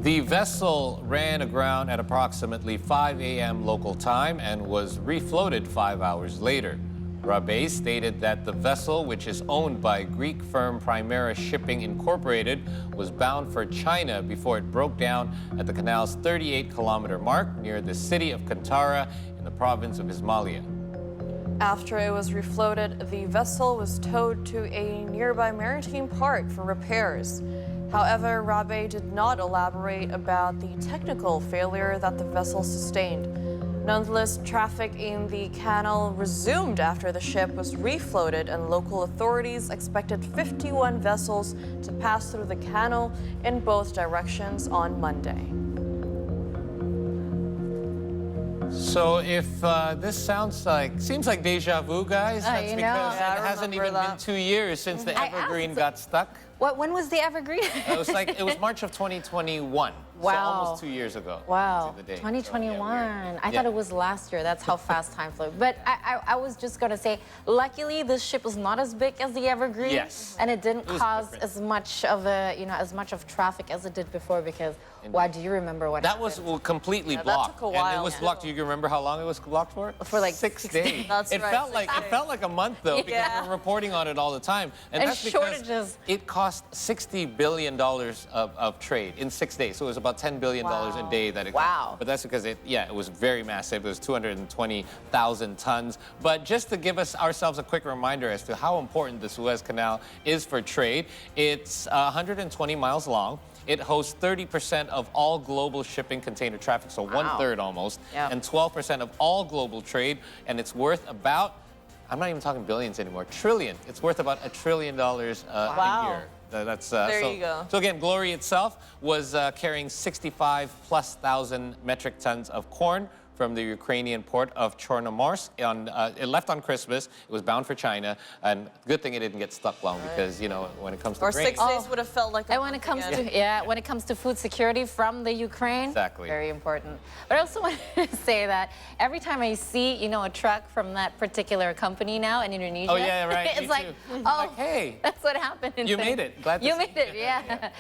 The vessel ran aground at approximately 5 a.m. local time and was refloated 5 hours later. Rabe stated that the vessel, which is owned by Greek firm Primera Shipping Incorporated, was bound for China before it broke down at the canal's 38-kilometer mark near the city of Kantara in the province of Ismailia. After it was refloated, the vessel was towed to a nearby maritime park for repairs. However, Rabe did not elaborate about the technical failure that the vessel sustained. Nonetheless, traffic in the canal resumed after the ship was refloated, and local authorities expected 51 vessels to pass through the canal in both directions on Monday. So if this seems like deja vu, guys, that's because it hasn't even been 2 years since the Evergreen got stuck. When was the Evergreen? It was March of 2021. Wow. So almost 2 years ago. Wow. To the day. 2021. So, yeah, I thought it was last year. That's how fast time flew. But I was just going to say, luckily this ship is not as big as the Evergreen. Yes. And it didn't cause different. as much of a, as much of traffic as it did before, because why, do you remember what that happened? was completely that blocked. took a while. And it was blocked. Do you remember how long it was blocked for? For like 6 days. That's it right, felt 6 it felt like a month though, because Yeah. we were reporting on it all the time. And that's because shortages. it cost $60 billion of trade in 6 days. So it was about $10 billion a day that it cost. Wow. But that's because it was very massive. It was 220,000 tons. But just to give ourselves a quick reminder as to how important the Suez Canal is for trade, it's 120 miles long. It hosts 30% of all global shipping container traffic, so 1/3 almost, and 12% of all global trade, and it's worth about, I'm not even talking billions anymore, trillion. It's worth about $1 trillion a year. There you go. So again, Glory itself was carrying 65,000+ metric tons of corn from the Ukrainian port of Chornomorsk. It left on Christmas. It was bound for China, and good thing it didn't get stuck long, because when it comes to Or grain, 6 days would have felt like a And when it comes to when it comes to food security from the Ukraine, Exactly. very important. But I also want to say that every time I see a truck from that particular company now in Indonesia, oh yeah, right. it's Me like, too. oh, like, hey, that's what happened. you made it. Glad to you see made it, yeah.